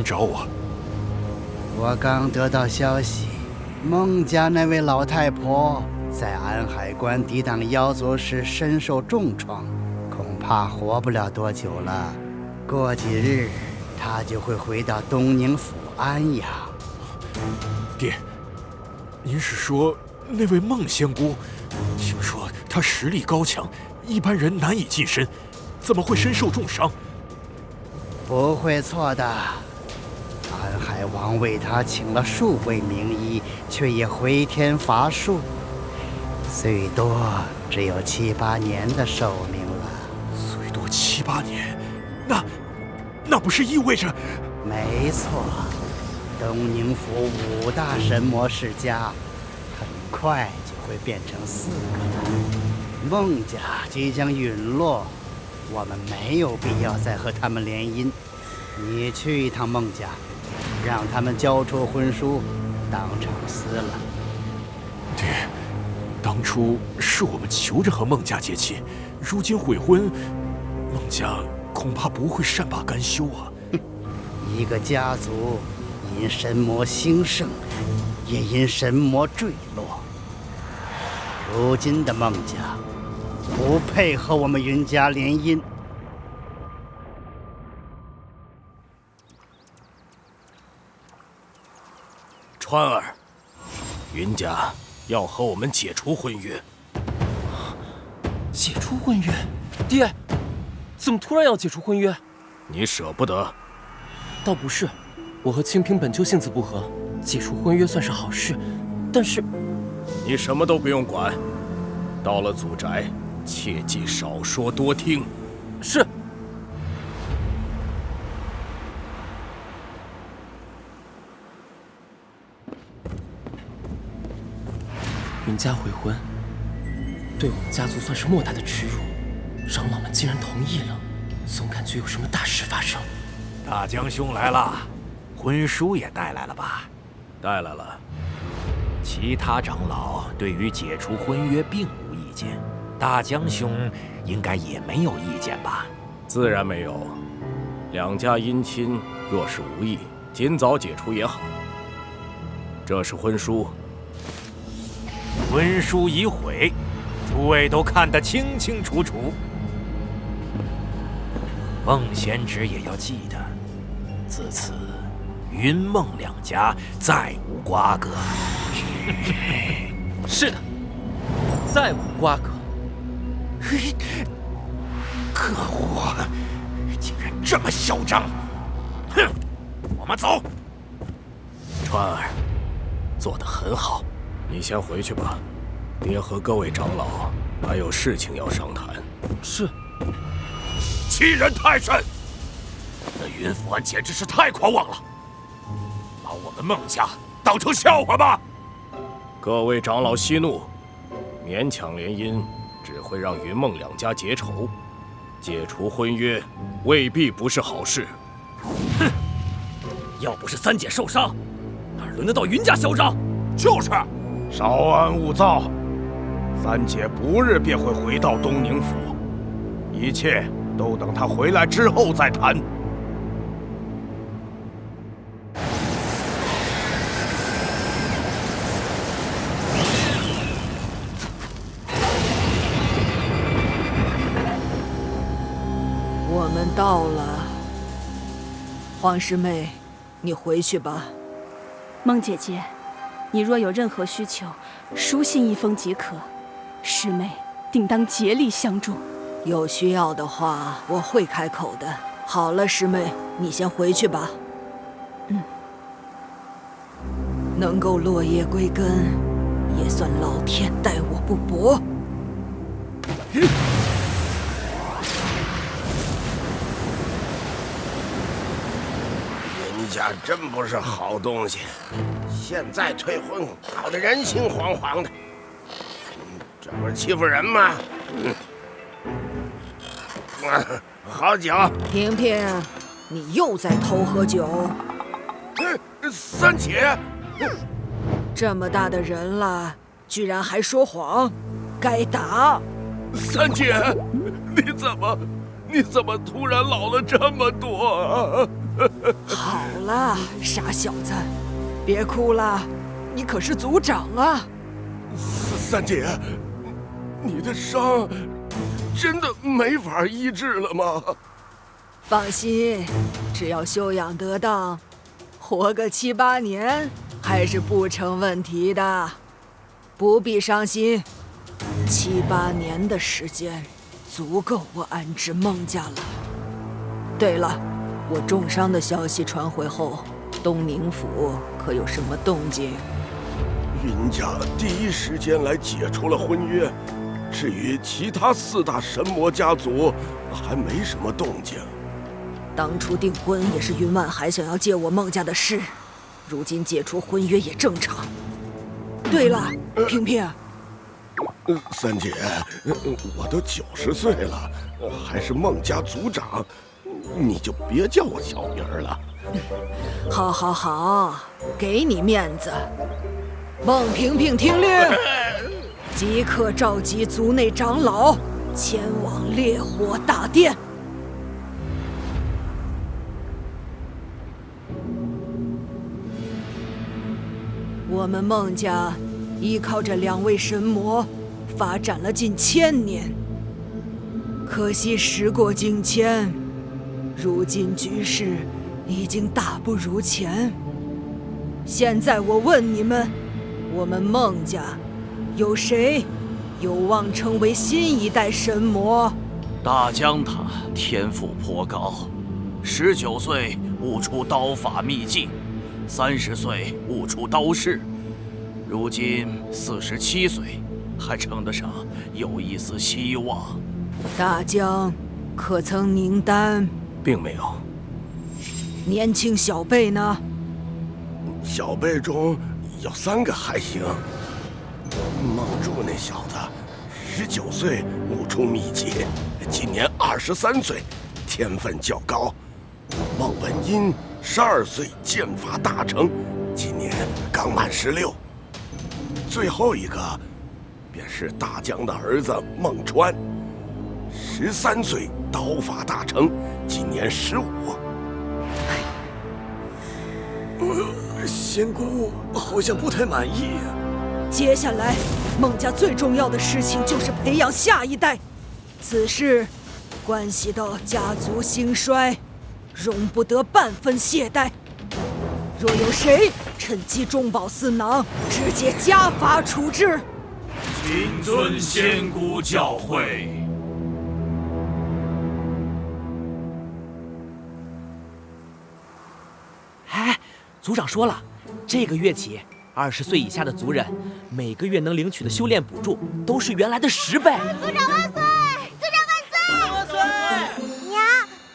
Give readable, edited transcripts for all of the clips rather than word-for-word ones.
找我？我刚得到消息，孟家那位老太婆在安海关抵挡妖族时身受重创，恐怕活不了多久了。过几日，她就会回到东宁府安养。爹，您是说那位孟仙姑？听说她实力高强，一般人难以近身，怎么会身受重伤？不会错的。安海王为她请了数位名医，却也回天乏术，最多只有7、8年的寿命了。最多7、8年，那不是意味着……没错，东宁府5大神魔世家，很快就会变成4个了。孟家即将陨落，我们没有必要再和他们联姻。你去一趟孟家，让他们交出婚书，当场撕了。爹，当初是我们求着和孟家结亲，如今悔婚，孟家恐怕不会善罢甘休啊！一个家族因神魔兴盛，也因神魔坠落。如今的孟家不配和我们云家联姻。川儿，云家要和我们解除婚约。解除婚约？爹，怎么突然要解除婚约？你舍不得？倒不是，我和清平本就性子不合，解除婚约算是好事。但是，你什么都不用管，到了祖宅，切记少说多听。是。云家悔婚，对我们家族算是莫大的耻辱。长老们竟然同意了，总感觉有什么大事发生。大江兄来了，婚书也带来了吧？带来了。其他长老对于解除婚约并无意见，大江兄应该也没有意见吧？自然没有。两家姻亲若是无意，尽早解除也好。这是婚书。婚书已毁，诸位都看得清清楚楚。孟贤侄也要记得，自此云孟两家再无瓜葛。是的，再无瓜葛。可恶，竟然这么嚣张！哼，我们走。川儿，做得很好。你先回去吧，爹和各位长老还有事情要商谈。是。欺人太甚！这云府安简直是太狂妄了，把我们孟家当成笑话吗？各位长老息怒，勉强联姻只会让云孟两家结仇，解除婚约未必不是好事。哼，要不是三姐受伤，哪轮得到云家嚣张？就是，稍安勿躁，三姐不日便会回到东宁府，一切都等她回来之后再谈。我们到了，黄师妹，你回去吧。孟姐姐，你若有任何需求，书信一封即可，师妹定当竭力相助。有需要的话，我会开口的。好了，师妹，你先回去吧。能够落叶归根，也算老天待我不薄。云家真不是好东西，现在退婚，搞得人心惶惶的。这不是欺负人吗？好酒。萍萍，你又在偷喝酒。三姐，这么大的人了，居然还说谎，该打。三姐，你怎么突然老了这么多啊？好了，傻小子，别哭了，你可是族长啊！三姐，你的伤真的没法医治了吗？放心，只要休养得当，活个7、8年还是不成问题的，不必伤心。7、8年的时间，足够我安置孟家了。对了，我重伤的消息传回后，东宁府可有什么动静？云家第一时间来解除了婚约，至于其他4大神魔家族，还没什么动静。当初订婚也是云万海想要借我孟家的事，如今解除婚约也正常。对了，萍萍。三姐，我都90岁了，还是孟家族长，你就别叫我小名了。好，好，好，给你面子。孟萍萍听令，即刻召集族内长老前往烈火大殿。我们孟家依靠着2位神魔，发展了近1000年。可惜时过境迁，如今局势已经大不如前。现在我问你们，我们孟家有谁有望成为新一代神魔？大江他天赋颇高，19岁悟出刀法秘技，30岁悟出刀式，如今47岁，还称得上有一丝希望。大江可曾宁丹？并没有。年轻小辈呢？小辈中有3个还行。孟柱那小子，19岁悟出秘籍，今年23岁，天分较高。孟文音12岁剑法大成，今年刚满16。最后一个便是大江的儿子孟川，13岁刀法大成，今年15。仙姑好像不太满意。接下来，孟家最重要的事情就是培养下一代，此事关系到家族兴衰，容不得半分懈怠。若有谁趁机中饱私囊，直接家法处置。谨遵仙姑教诲。哎，族长说了，这个月起，20岁以下的族人每个月能领取的修炼补助都是原来的10倍。族长万岁！族长万岁！万岁！娘，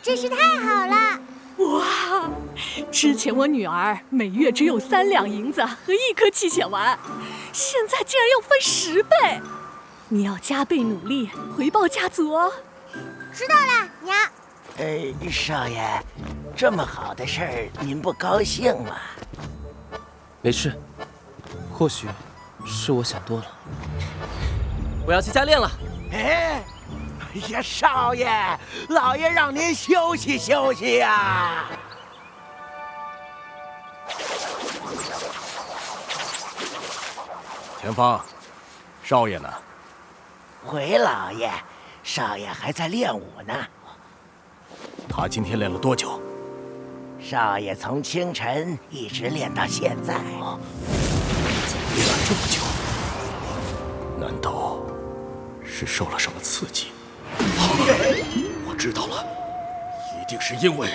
真是太好了！哇，之前我女儿每月只有3两银子和1颗气血丸，现在竟然要分10倍！你要加倍努力回报家族哦。知道了，娘。少爷，这么好的事儿您不高兴吗？没事，或许是我想多了。我要去加练了。哎呀，少爷，老爷让您休息休息呀。前方，少爷呢？回老爷，少爷还在练武呢。他今天练了多久？少爷从清晨一直练到现在。练了这么久，难道是受了什么刺激？我知道了，一定是因为……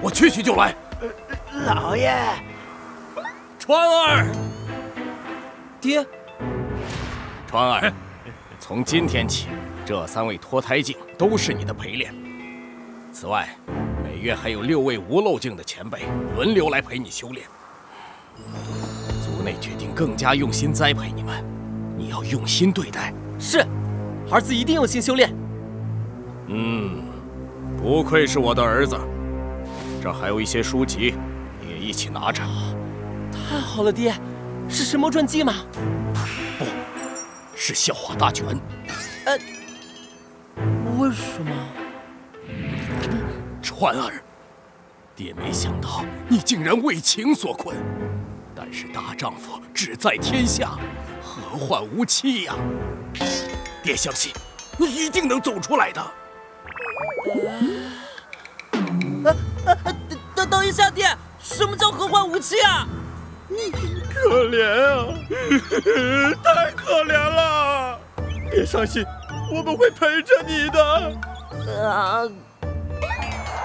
我去就来。老爷，川儿，爹，川儿，从今天起，这3位脱胎境都是你的陪练。此外，每月还有6位无漏境的前辈轮流来陪你修炼。族内决定更加用心栽培你们，你要用心对待。是，儿子一定用心修炼。不愧是我的儿子。这还有一些书籍，你也一起拿着。太好了，爹，是神魔传记吗？不，是笑话大全。为什么？川儿，爹没想到你竟然为情所困。但是大丈夫志在天下，何患无妻呀？爹相信你一定能走出来的。等一下，爹，什么叫何患无妻啊？可怜啊，太可怜了！别伤心，我们会陪着你的。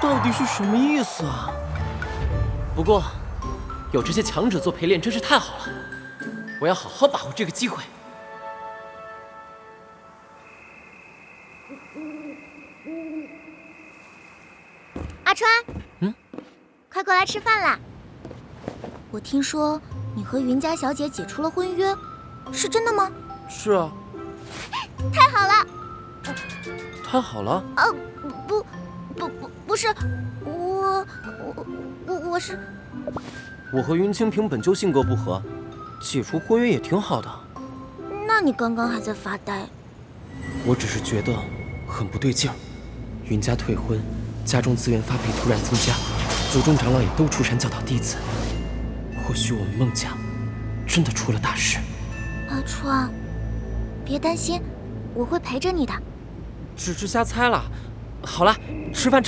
到底是什么意思啊？不过，有这些强者做陪练真是太好了，我要好好把握这个机会。阿川，快过来吃饭啦！我听说你和云家小姐解除了婚约，是真的吗？是啊。太好了！太好了？不是，我是……我和云清平本就性格不合，解除婚约也挺好的。那你刚刚还在发呆？我只是觉得很不对劲儿。云家退婚，家中资源发配突然增加，族中长老也都出山教导弟子。或许我们孟家真的出了大事。阿川，别担心，我会陪着你的。只是瞎猜了。好了，吃饭。